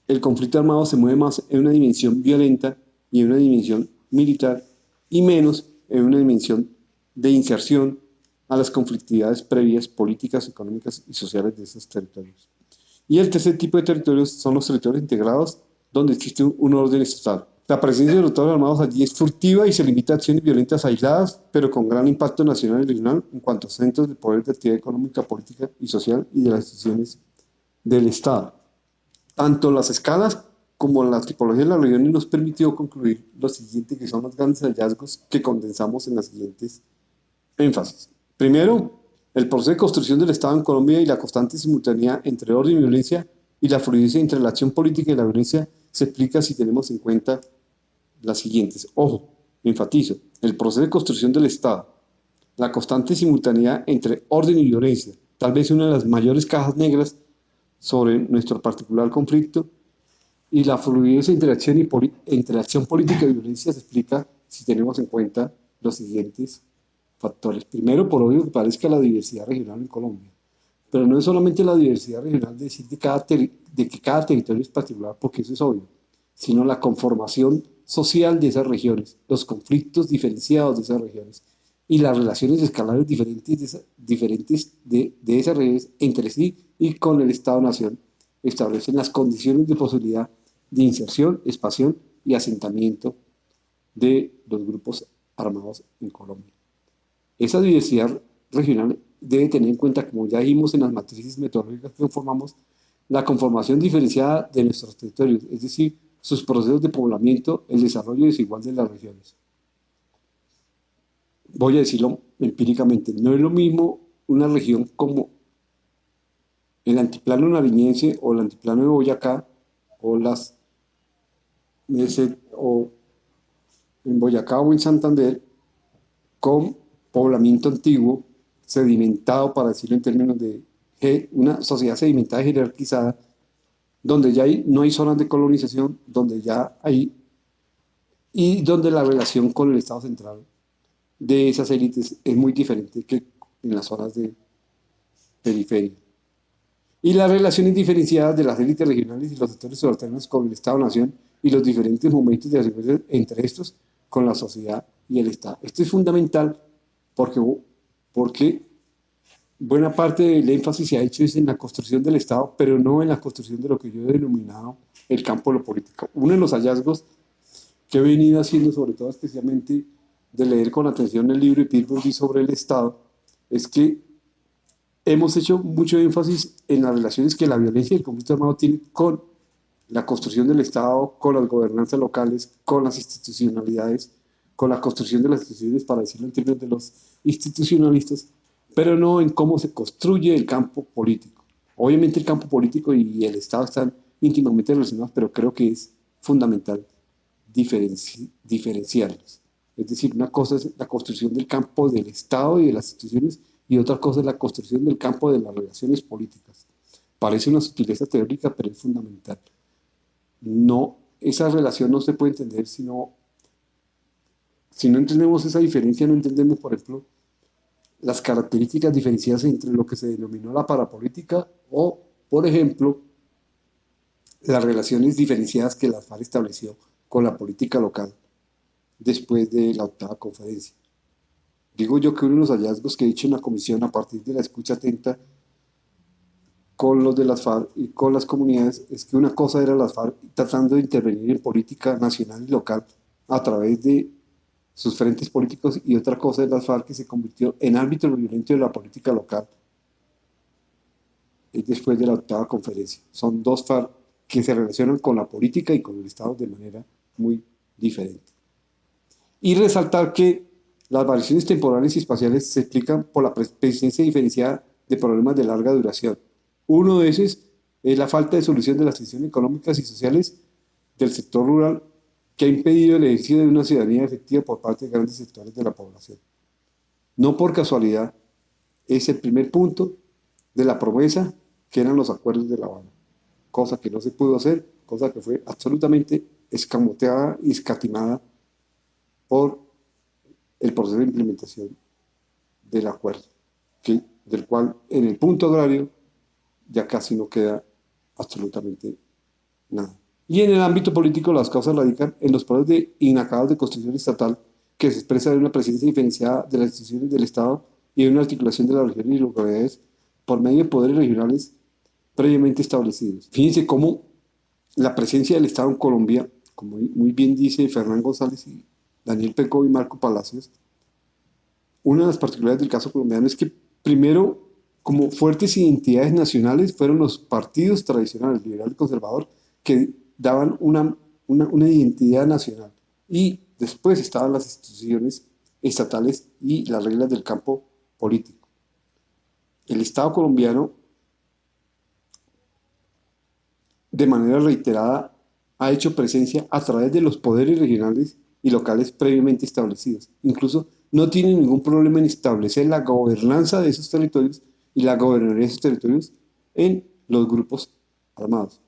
el conflicto armado se mueve más en una dimensión violenta y en una dimensión militar y menos en una dimensión de inserción a las conflictividades previas políticas, económicas y sociales de esos territorios. Y el tercer tipo de territorios son los territorios integrados, donde existe un orden estatal. La presencia de los Estados armados allí es furtiva y se limita a acciones violentas aisladas, pero con gran impacto nacional y regional en cuanto a centros de poder de actividad económica, política y social y de las instituciones del Estado. Tanto las escalas como la tipología de las regiones nos permitió concluir lo siguiente, que son los grandes hallazgos que condensamos en las siguientes énfasis. Primero, el proceso de construcción del Estado en Colombia y la constante simultaneidad entre orden y violencia y la fluidez entre la acción política y la violencia se explica si tenemos en cuenta las siguientes. Ojo, enfatizo, el proceso de construcción del Estado, la constante simultaneidad entre orden y violencia, tal vez una de las mayores cajas negras sobre nuestro particular conflicto, y la fluidez entre acción política y violencia se explica si tenemos en cuenta los siguientes factores. Primero, por obvio que parezca la diversidad regional en Colombia, pero no es solamente la diversidad regional de decir de que cada territorio es particular, porque eso es obvio, sino la conformación social de esas regiones, los conflictos diferenciados de esas regiones y las relaciones escalares diferentes de esas regiones entre sí y con el Estado-Nación establecen las condiciones de posibilidad de inserción, expansión y asentamiento de los grupos armados en Colombia. Esa diversidad regional debe tener en cuenta, como ya dijimos en las matrices metodológicas que conformamos, la conformación diferenciada de nuestros territorios, es decir, sus procesos de poblamiento, el desarrollo desigual de las regiones. Voy a decirlo empíricamente, no es lo mismo una región como el antiplano nariñense o el antiplano de Boyacá o o en Boyacá o en Santander con poblamiento antiguo, sedimentado, para decirlo en términos de una sociedad sedimentada y jerarquizada, donde ya no hay zonas de colonización, donde ya hay, y donde la relación con el Estado central de esas élites es muy diferente que en las zonas de periferia. Y las relaciones diferenciadas de las élites regionales y los sectores subalternos con el Estado-Nación y los diferentes momentos de asociación entre estos con la sociedad y el Estado. Esto es fundamental porque buena parte del énfasis se ha hecho es en la construcción del Estado, pero no en la construcción de lo que yo he denominado el campo de lo político. Uno de los hallazgos que he venido haciendo, sobre todo especialmente de leer con atención el libro de Pittsburgh sobre el Estado, es que hemos hecho mucho énfasis en las relaciones que la violencia y el conflicto armado tienen con la construcción del Estado, con las gobernanzas locales, con las institucionalidades, con la construcción de las instituciones, para decirlo en términos de los institucionalistas, pero no en cómo se construye el campo político. Obviamente el campo político y el Estado están íntimamente relacionados, pero creo que es fundamental diferenciarlos. Es decir, una cosa es la construcción del campo del Estado y de las instituciones y otra cosa es la construcción del campo de las relaciones políticas. Parece una sutileza teórica, pero es fundamental. No, esa relación no se puede entender si no entendemos esa diferencia, no entendemos, por ejemplo, las características diferenciadas entre lo que se denominó la parapolítica o, por ejemplo, las relaciones diferenciadas que la FARC estableció con la política local después de la octava conferencia. Digo yo que uno de los hallazgos que he hecho en la comisión a partir de la escucha atenta con los de las FARC y con las comunidades es que una cosa era las FARC tratando de intervenir en política nacional y local a través de sus frentes políticos y otra cosa es las FARC que se convirtió en árbitro violento de la política local después de la octava conferencia. Son dos FARC que se relacionan con la política y con el Estado de manera muy diferente. Y resaltar que las variaciones temporales y espaciales se explican por la presencia diferenciada de problemas de larga duración. Uno de esos es la falta de solución de las tensiones económicas y sociales del sector rural que ha impedido el ejercicio de una ciudadanía efectiva por parte de grandes sectores de la población. No por casualidad, es el primer punto de la promesa que eran los acuerdos de La Habana, cosa que no se pudo hacer, cosa que fue absolutamente escamoteada y escatimada por el proceso de implementación del acuerdo, del cual en el punto agrario ya casi no queda absolutamente nada. Y en el ámbito político las causas radican en los problemas de inacabados de construcción estatal que se expresa en una presencia diferenciada de las instituciones del Estado y en una articulación de las regiones y localidades por medio de poderes regionales previamente establecidos. Fíjense cómo la presencia del Estado en Colombia, como muy bien dice Fernán González y Daniel Pecó y Marco Palacios, una de las particularidades del caso colombiano es que primero, como fuertes identidades nacionales, fueron los partidos tradicionales, liberal y conservador, que daban una identidad nacional. Y después estaban las instituciones estatales y las reglas del campo político. El Estado colombiano, de manera reiterada, ha hecho presencia a través de los poderes regionales y locales previamente establecidos. Incluso no tiene ningún problema en establecer la gobernanza de esos territorios y la gobernaría de esos territorios en los grupos armados.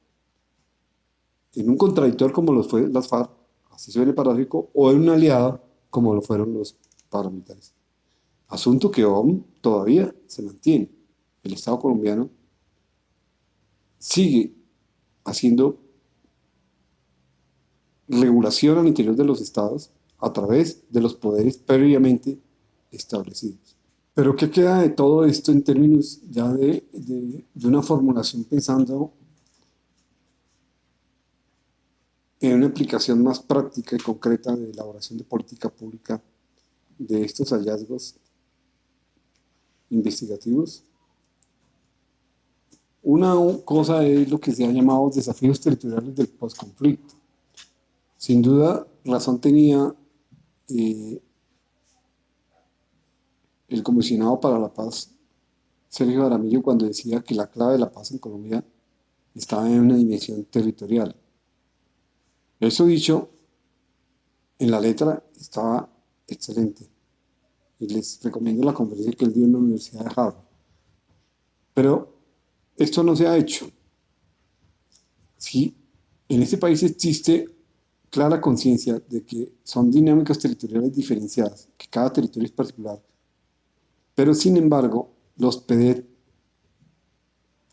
En un contradictor como lo fue las FARC, así suena paradójico, o en un aliado como lo fueron los paramilitares. Asunto que aún todavía se mantiene. El Estado colombiano sigue haciendo regulación al interior de los estados a través de los poderes previamente establecidos. Pero ¿qué queda de todo esto en términos ya de una formulación pensando en una aplicación más práctica y concreta de elaboración de política pública de estos hallazgos investigativos? Una cosa es lo que se ha llamado desafíos territoriales del posconflicto. Sin duda, razón tenía eh, el comisionado para la paz, Sergio Jaramillo, cuando decía que la clave de la paz en Colombia estaba en una dimensión territorial. Eso dicho, en la letra estaba excelente. Y les recomiendo la conferencia que él dio en la Universidad de Harvard. Pero esto no se ha hecho. Sí, en este país existe clara conciencia de que son dinámicas territoriales diferenciadas, que cada territorio es particular. Pero sin embargo, los PEDET,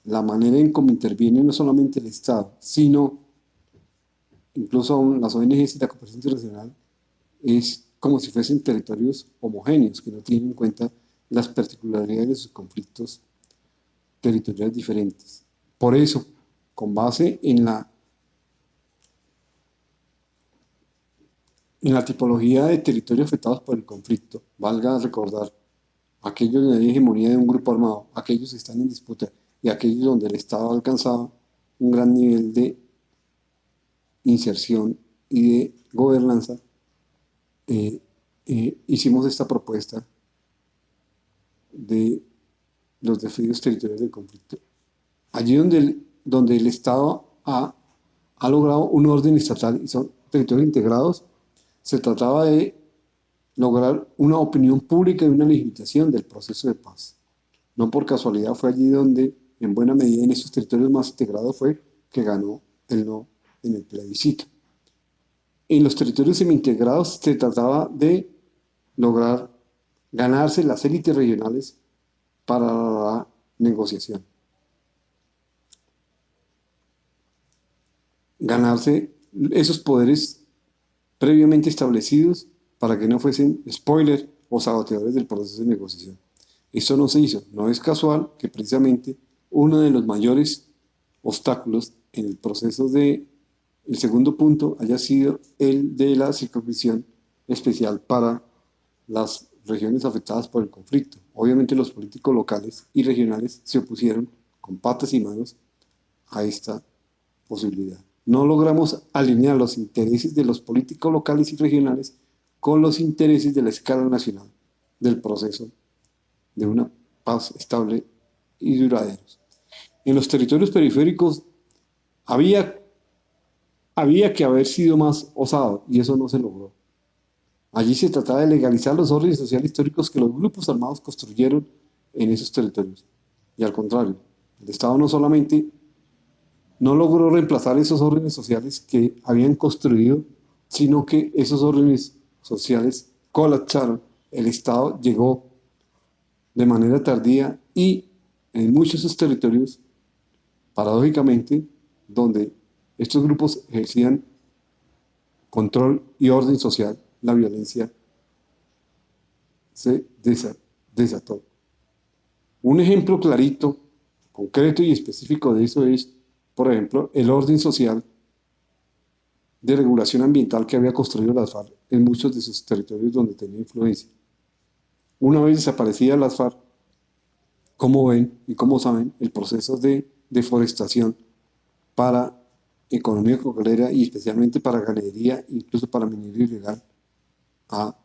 la manera en cómo interviene no solamente el Estado, sino incluso aún las ONGs y la cooperación internacional, es como si fuesen territorios homogéneos, que no tienen en cuenta las particularidades de sus conflictos territoriales diferentes. Por eso, con base en la tipología de territorios afectados por el conflicto, valga recordar, aquellos donde hay hegemonía de un grupo armado, aquellos que están en disputa y aquellos donde el Estado ha alcanzado un gran nivel de inserción y de gobernanza, hicimos esta propuesta de los desafíos territoriales del conflicto. Allí donde el Estado ha logrado un orden estatal y son territorios integrados, se trataba de lograr una opinión pública y una legitimación del proceso de paz. No por casualidad fue allí donde, en buena medida, en esos territorios más integrados fue que ganó el no en el plebiscito. En los territorios semi-integrados se trataba de lograr ganarse las élites regionales para la negociación. Ganarse esos poderes previamente establecidos para que no fuesen spoilers o saboteadores del proceso de negociación. Esto no se hizo. No es casual que precisamente uno de los mayores obstáculos en el proceso el segundo punto haya sido el de la circunscripción especial para las regiones afectadas por el conflicto. Obviamente los políticos locales y regionales se opusieron con patas y manos a esta posibilidad. No logramos alinear los intereses de los políticos locales y regionales con los intereses de la escala nacional del proceso de una paz estable y duradera. En los territorios periféricos había que haber sido más osado y eso no se logró. Allí se trataba de legalizar los órdenes sociales históricos que los grupos armados construyeron en esos territorios. Y al contrario, el Estado no solamente no logró reemplazar esos órdenes sociales que habían construido, sino que esos órdenes sociales colapsaron. El Estado llegó de manera tardía y en muchos de esos territorios, paradójicamente, donde estos grupos ejercían control y orden social, la violencia se desató. Un ejemplo clarito, concreto y específico de eso es, por ejemplo, el orden social de regulación ambiental que había construido las FARC en muchos de sus territorios donde tenía influencia. Una vez desaparecidas las FARC, como ven y como saben, el proceso de deforestación para economía cocalera y especialmente para ganadería, incluso para minería ilegal, ha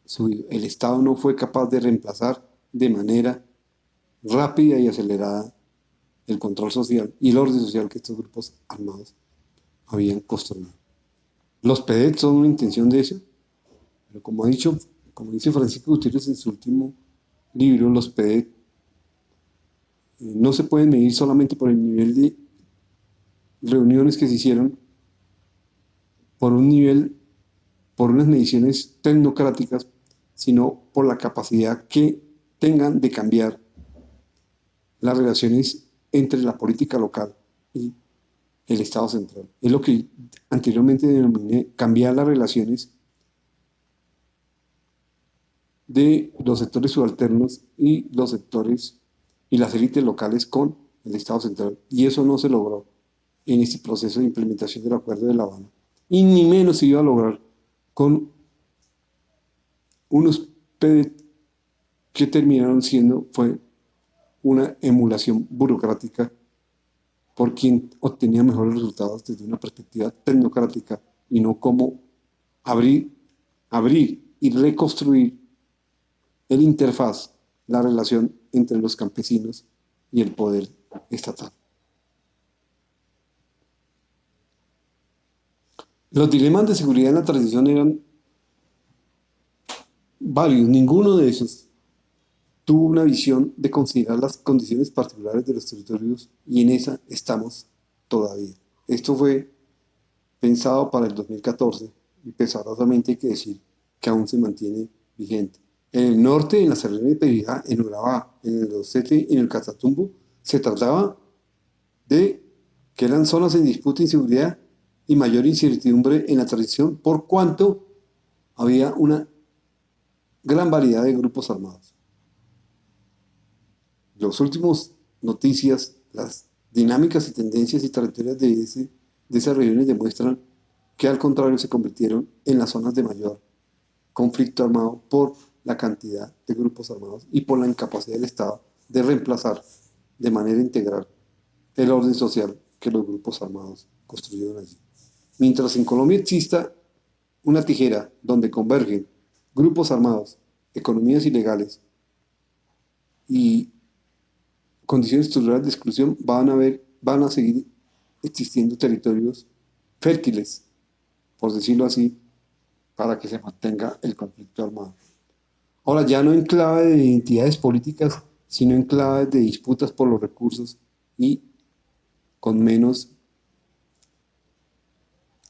subido. El Estado no fue capaz de reemplazar de manera rápida y acelerada el control social y el orden social que estos grupos armados habían construido. Los PEDET son una intención de eso, pero como dice Francisco Gutiérrez en su último libro, los PEDET no se pueden medir solamente por el nivel de reuniones que se hicieron, por unas mediciones tecnocráticas, sino por la capacidad que tengan de cambiar las relaciones entre la política local y el Estado central. Es lo que anteriormente denominé cambiar las relaciones de los sectores subalternos y los sectores y las élites locales con el Estado central. Y eso no se logró en este proceso de implementación del Acuerdo de La Habana. Y ni menos se iba a lograr con unos PEDET que terminaron fue una emulación burocrática por quien obtenía mejores resultados desde una perspectiva tecnocrática y no como abrir y reconstruir el interfaz, la relación entre los campesinos y el poder estatal. Los dilemas de seguridad en la transición eran varios, ninguno de esos tuvo una visión de considerar las condiciones particulares de los territorios y en esa estamos todavía. Esto fue pensado para el 2014 y pesadosamente hay que decir que aún se mantiene vigente. En el norte, en la Serranía de Perijá, en Urabá, en el Ocete y en el Catatumbo, se trataba de que eran zonas en disputa e inseguridad y mayor incertidumbre en la transición por cuanto había una gran variedad de grupos armados. Las últimas noticias, las dinámicas y tendencias y trayectorias de esas regiones demuestran que al contrario se convirtieron en las zonas de mayor conflicto armado por la cantidad de grupos armados y por la incapacidad del Estado de reemplazar de manera integral el orden social que los grupos armados construyeron allí. Mientras en Colombia exista una tijera donde convergen grupos armados, economías ilegales y condiciones estructurales de exclusión, van a seguir existiendo territorios fértiles, por decirlo así, para que se mantenga el conflicto armado. Ahora, ya no en clave de identidades políticas, sino en clave de disputas por los recursos y con menos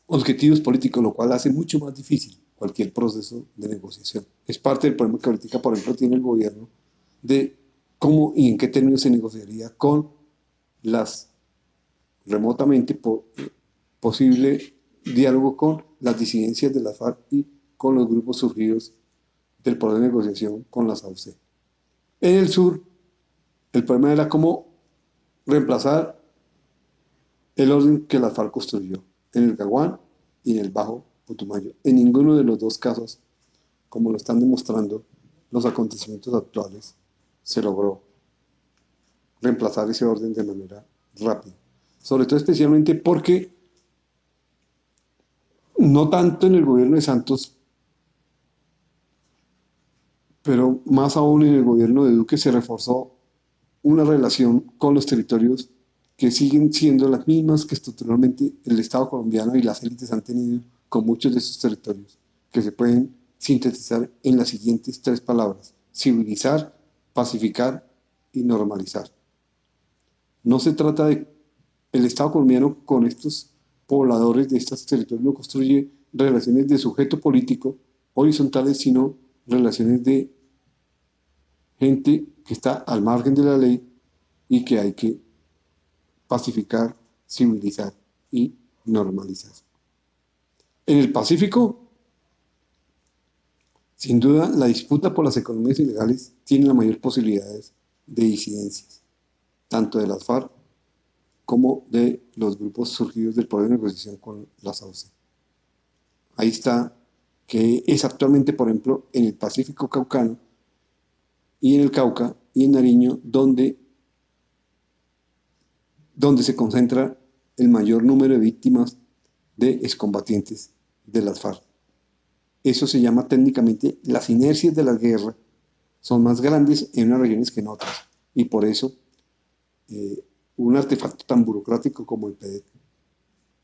objetivos políticos, lo cual hace mucho más difícil cualquier proceso de negociación. Es parte del problema que ahorita, por ejemplo, tiene el gobierno de cómo y en qué términos se negociaría con las remotamente posible diálogo con las disidencias de la FARC y con los grupos surgidos del poder de negociación con las AUC. En el sur, el problema era cómo reemplazar el orden que la FARC construyó en el Caguán y en el Bajo Putumayo. En ninguno de los dos casos, como lo están demostrando los acontecimientos actuales, se logró reemplazar ese orden de manera rápida. Sobre todo especialmente porque no tanto en el gobierno de Santos, pero más aún en el gobierno de Duque se reforzó una relación con los territorios que siguen siendo las mismas que estructuralmente el Estado colombiano y las élites han tenido con muchos de esos territorios, que se pueden sintetizar en las siguientes tres palabras: civilizar, pacificar y normalizar. No se trata de el Estado colombiano con estos pobladores de estos territorios no construye relaciones de sujeto político horizontales, sino relaciones de gente que está al margen de la ley y que hay que pacificar, civilizar y normalizar. En el Pacífico, sin duda, la disputa por las economías ilegales tiene las mayores posibilidades de disidencias, tanto de las FARC como de los grupos surgidos del poder de negociación con las AUC. Ahí está, que es actualmente, por ejemplo, en el Pacífico Caucano y en el Cauca y en Nariño, donde se concentra el mayor número de víctimas de excombatientes de las FARC. Eso se llama técnicamente las inercias de la guerra son más grandes en unas regiones que en otras. Y por eso un artefacto tan burocrático como el PEDET.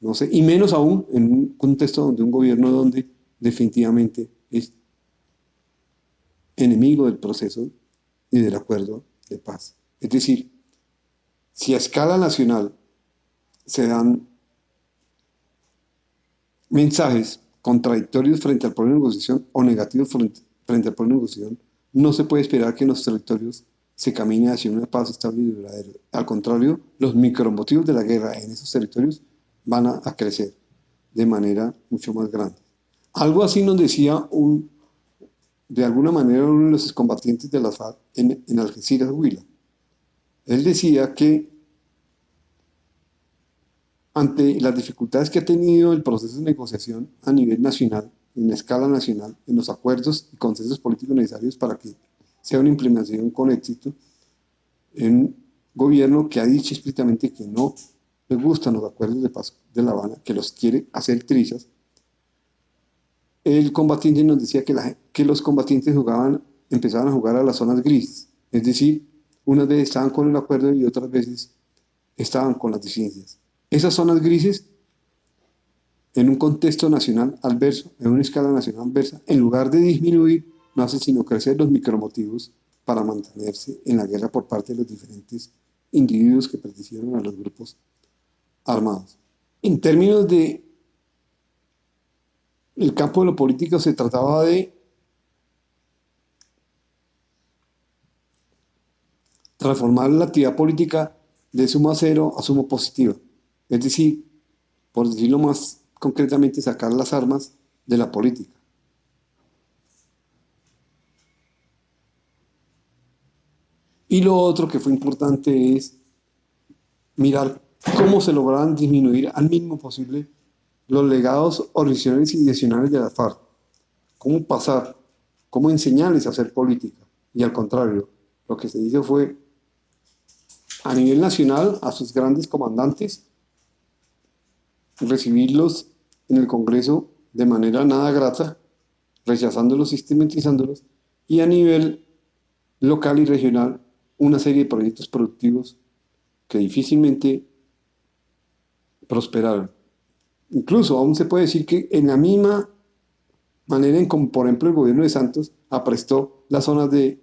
No sé, y menos aún en un contexto donde un gobierno donde definitivamente es enemigo del proceso y del acuerdo de paz. Es decir, si a escala nacional se dan mensajes contradictorios frente al poder de negociación o negativos frente al poder de negociación, no se puede esperar que en los territorios se camine hacia una paz estable y duradera. Al contrario, los micromotivos de la guerra en esos territorios van a crecer de manera mucho más grande. Algo así nos decía de alguna manera uno de los excombatientes de las FARC en Algeciras, Huila. Él decía que ante las dificultades que ha tenido el proceso de negociación a nivel nacional, en la escala nacional, en los acuerdos y consensos políticos necesarios para que sea una implementación con éxito, en un gobierno que ha dicho explícitamente que no le gustan los acuerdos de paz de La Habana, que los quiere hacer trizas, el combatiente nos decía que los combatientes empezaban a jugar a las zonas grises, es decir, unas veces estaban con el acuerdo y otras veces estaban con las disidencias. Esas zonas grises, en un contexto nacional adverso, en una escala nacional adversa, en lugar de disminuir, no hace sino crecer los micromotivos para mantenerse en la guerra por parte de los diferentes individuos que pertenecieron a los grupos armados. En términos de el campo de lo político, se trataba de transformar la actividad política de suma cero a suma positiva. Es decir, por decirlo más concretamente, sacar las armas de la política. Y lo otro que fue importante es mirar cómo se lograban disminuir al mínimo posible los legados originales y adicionales de la FARC. Cómo pasar, cómo enseñarles a hacer política. Y al contrario, lo que se hizo fue a nivel nacional a sus grandes comandantes, recibirlos en el Congreso de manera nada grata, rechazándolos, sistematizándolos, y a nivel local y regional una serie de proyectos productivos que difícilmente prosperaron. Incluso aún se puede decir que en la misma manera en como, por ejemplo, el gobierno de Santos aprestó las zonas de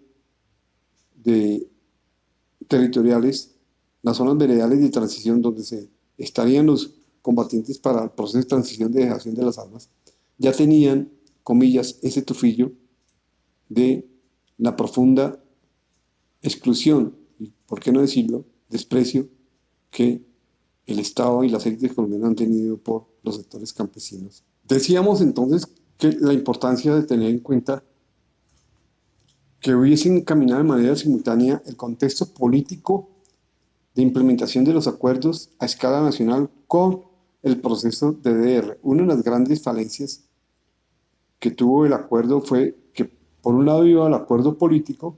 territoriales, las zonas veredales de transición donde se estarían los combatientes para el proceso de transición de dejación de las armas, ya tenían, comillas, ese tufillo de la profunda exclusión, y por qué no decirlo, desprecio que el Estado y las élites colombianas han tenido por los sectores campesinos. Decíamos entonces que la importancia de tener en cuenta que hubiesen caminado de manera simultánea el contexto político de implementación de los acuerdos a escala nacional con el proceso de DDR. Una de las grandes falencias que tuvo el acuerdo fue que por un lado iba el acuerdo político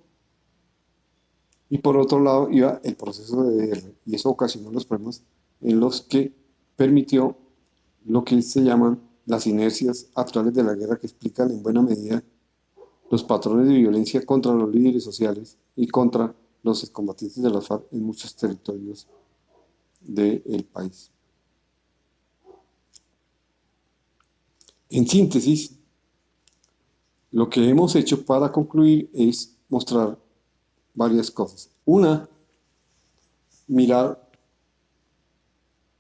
y por otro lado iba el proceso de DDR. Y eso ocasionó los problemas en los que permitió lo que se llaman las inercias actuales de la guerra, que explican en buena medida los patrones de violencia contra los líderes sociales y contra los excombatientes de las FARC en muchos territorios del país. En síntesis, lo que hemos hecho para concluir es mostrar varias cosas. Una, mirar,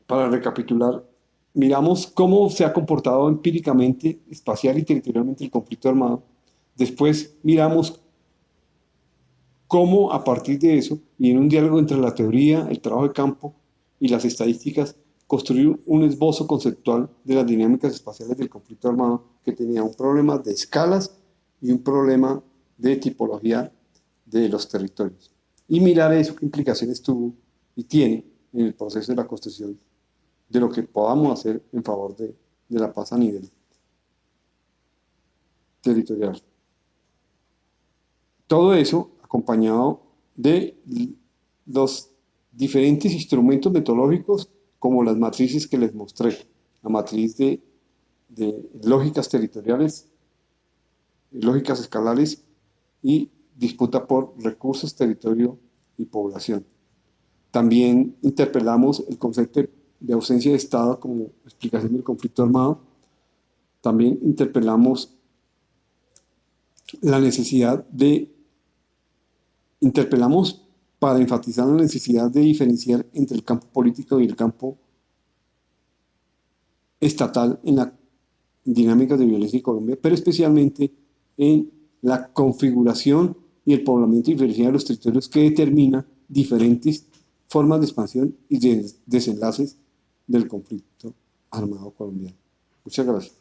para recapitular, miramos cómo se ha comportado empíricamente, espacial y territorialmente el conflicto armado. Después miramos cómo a partir de eso, y en un diálogo entre la teoría, el trabajo de campo y las estadísticas, construir un esbozo conceptual de las dinámicas espaciales del conflicto armado que tenía un problema de escalas y un problema de tipología de los territorios. Y mirar eso, qué implicaciones tuvo y tiene en el proceso de la construcción de lo que podamos hacer en favor de la paz a nivel territorial. Todo eso acompañado de los diferentes instrumentos metodológicos como las matrices que les mostré, la matriz de lógicas territoriales, lógicas escalares y disputa por recursos, territorio y población. También interpelamos el concepto de ausencia de Estado como explicación del conflicto armado. También interpelamos la necesidad de interpelamos para enfatizar la necesidad de diferenciar entre el campo político y el campo estatal en la dinámica de violencia en Colombia, pero especialmente en la configuración y el poblamiento diferencial de los territorios que determina diferentes formas de expansión y de desenlaces del conflicto armado colombiano. Muchas gracias.